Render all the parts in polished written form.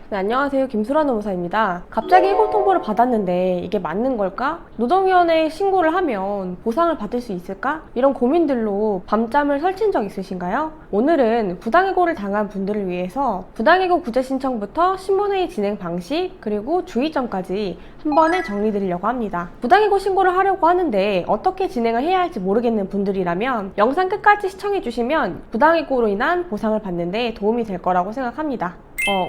네, 안녕하세요. 김수란 노무사입니다. 갑자기 해고 통보를 받았는데 이게 맞는 걸까? 노동위원회에 신고를 하면 보상을 받을 수 있을까? 이런 고민들로 밤잠을 설친 적 있으신가요? 오늘은 부당해고를 당한 분들을 위해서 부당해고 구제 신청부터 신문회의 진행 방식 그리고 주의점까지 한 번에 정리드리려고 합니다. 부당해고 신고를 하려고 하는데 어떻게 진행을 해야 할지 모르겠는 분들이라면 영상 끝까지 시청해주시면 부당해고로 인한 보상을 받는 데 도움이 될 거라고 생각합니다.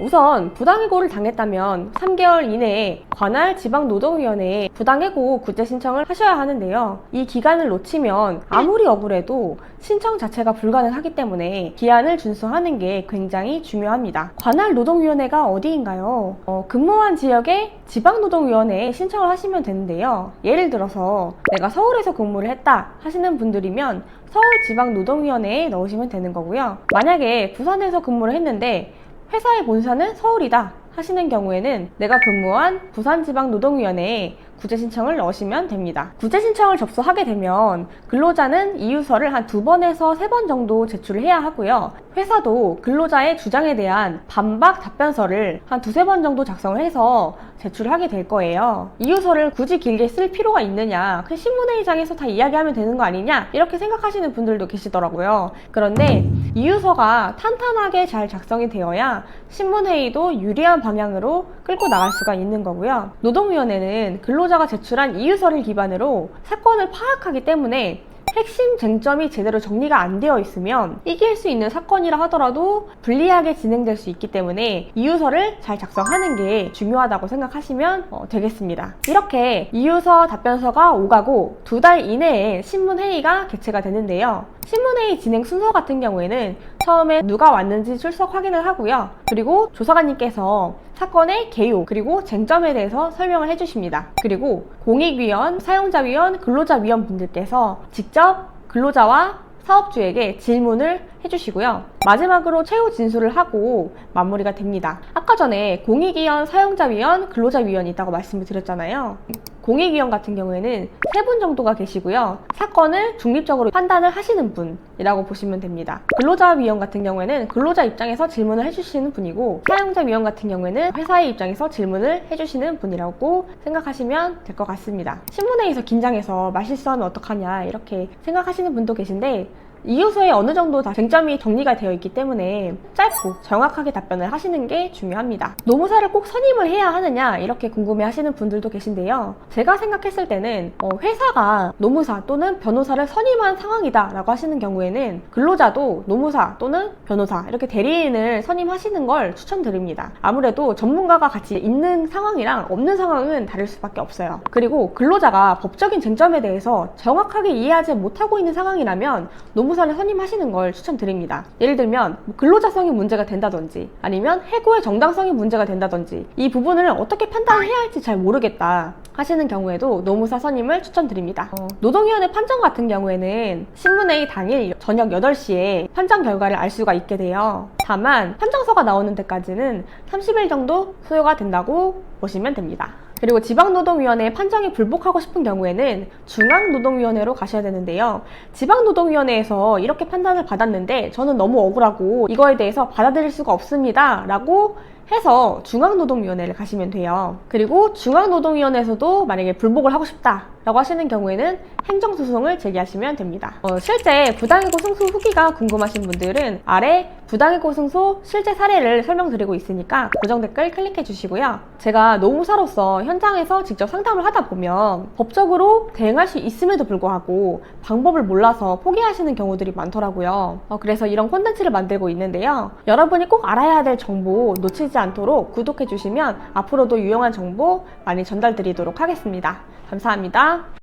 우선 부당해고를 당했다면 3개월 이내에 관할 지방노동위원회에 부당해고 구제 신청을 하셔야 하는데요. 이 기간을 놓치면 아무리 억울해도 신청 자체가 불가능하기 때문에 기한을 준수하는 게 굉장히 중요합니다. 관할 노동위원회가 어디인가요? 근무한 지역의 지방노동위원회에 신청을 하시면 되는데요. 예를 들어서 내가 서울에서 근무를 했다 하시는 분들이면 서울지방노동위원회에 넣으시면 되는 거고요. 만약에 부산에서 근무를 했는데 회사의 본사는 서울이다 하시는 경우에는 내가 근무한 부산지방노동위원회에 구제 신청을 넣으시면 됩니다. 구제 신청을 접수하게 되면 근로자는 이유서를 한 2번에서 3번 정도 제출을 해야 하고요. 회사도 근로자의 주장에 대한 반박 답변서를 한 2-3번 정도 작성을 해서 제출을 하게 될 거예요. 이유서를 굳이 길게 쓸 필요가 있느냐, 그냥 신문회의장에서 다 이야기하면 되는 거 아니냐 이렇게 생각하시는 분들도 계시더라고요. 그런데 이유서가 탄탄하게 잘 작성이 되어야 신문회의도 유리한 방향으로 끌고 나갈 수가 있는 거고요. 노동위원회는 근로자가 제출한 이유서를 기반으로 사건을 파악하기 때문에 핵심 쟁점이 제대로 정리가 안 되어 있으면 이길 수 있는 사건이라 하더라도 불리하게 진행될 수 있기 때문에 이유서를 잘 작성하는 게 중요하다고 생각하시면 되겠습니다. 이렇게 이유서 답변서가 오가고 2달 이내에 신문회의가 개최가 되는데요. 신문회의 진행 순서 같은 경우에는 처음에 누가 왔는지 출석 확인을 하고요. 그리고 조사관님께서 사건의 개요 그리고 쟁점에 대해서 설명을 해주십니다. 그리고 공익위원, 사용자위원, 근로자위원 분들께서 직접 근로자와 사업주에게 질문을 해주시고요. 마지막으로 최후 진술을 하고 마무리가 됩니다. 아까 전에 공익위원, 사용자위원, 근로자위원이 있다고 말씀을 드렸잖아요. 공익위원 같은 경우에는 3분 정도가 계시고요. 사건을 중립적으로 판단을 하시는 분이라고 보시면 됩니다. 근로자위원 같은 경우에는 근로자 입장에서 질문을 해주시는 분이고, 사용자위원 같은 경우에는 회사의 입장에서 질문을 해주시는 분이라고 생각하시면 될 것 같습니다. 신문회의에서 긴장해서 말실수하면 어떡하냐 이렇게 생각하시는 분도 계신데, 이유서에 어느 정도 다 쟁점이 정리가 되어 있기 때문에 짧고 정확하게 답변을 하시는 게 중요합니다. 노무사를 꼭 선임을 해야 하느냐 이렇게 궁금해 하시는 분들도 계신데요. 제가 생각했을 때는 회사가 노무사 또는 변호사를 선임한 상황이다 라고 하시는 경우에는 근로자도 노무사 또는 변호사 이렇게 대리인을 선임하시는 걸 추천드립니다. 아무래도 전문가가 같이 있는 상황이랑 없는 상황은 다를 수밖에 없어요. 그리고 근로자가 법적인 쟁점에 대해서 정확하게 이해하지 못하고 있는 상황이라면 노무사를 선임하시는 걸 추천드립니다. 예를 들면 근로자성이 문제가 된다든지 아니면 해고의 정당성이 문제가 된다든지 이 부분을 어떻게 판단해야 할지 잘 모르겠다 하시는 경우에도 노무사 선임을 추천드립니다. 노동위원회 판정 같은 경우에는 신문회의 당일 저녁 8시에 판정 결과를 알 수가 있게 돼요. 다만 판정서가 나오는 데까지는 30일 정도 소요가 된다고 보시면 됩니다. 그리고 지방노동위원회의 판정이 불복하고 싶은 경우에는 중앙노동위원회로 가셔야 되는데요. 지방노동위원회에서 이렇게 판단을 받았는데 저는 너무 억울하고 이거에 대해서 받아들일 수가 없습니다 라고 해서 중앙노동위원회를 가시면 돼요. 그리고 중앙노동위원회에서도 만약에 불복을 하고 싶다 라고 하시는 경우에는 행정소송을 제기하시면 됩니다. 실제 부당해고 승소 후기가 궁금하신 분들은 아래 부당해고 승소 실제 사례를 설명드리고 있으니까 고정 댓글 클릭해 주시고요. 제가 노무사로서 현장에서 직접 상담을 하다 보면 법적으로 대응할 수 있음에도 불구하고 방법을 몰라서 포기하시는 경우들이 많더라고요. 그래서 이런 콘텐츠를 만들고 있는데요. 여러분이 꼭 알아야 될 정보 놓치지 않도록 구독해 주시면 앞으로도 유용한 정보 많이 전달드리도록 하겠습니다. 감사합니다.